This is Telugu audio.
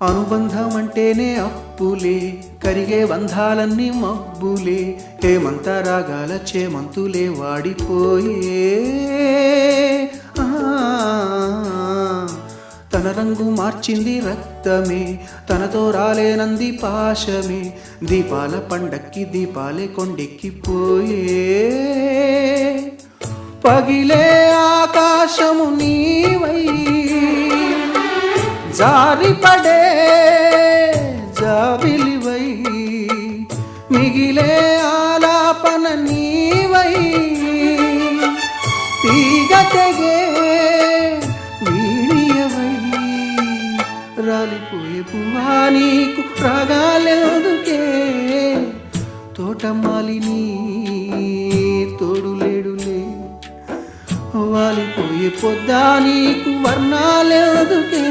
అనుబంధం అంటేనే అప్పులే, కరిగే బంధాలన్నీ మబ్బులే, హేమంత రాగాల చేమంతులే వాడిపోయే. తన రంగు మార్చింది రక్తమే, తనతో రాలేనంది పాశమే, దీపాల పండక్కి దీపాలే కొండెక్కిపోయే. పగిలే ఆకాశము నీవై, జారిపడే జాబిలివై, మిగిలే ఆలాపన నీవై, తీగ తెగే వీణియవై, రాలిపోయే పువ్వా నీకు రాగాలెందుకే, తోటమాలిని తోడులేడులే, వాలిపోయే పొద్దా నీకు వర్ణాలెందుకే.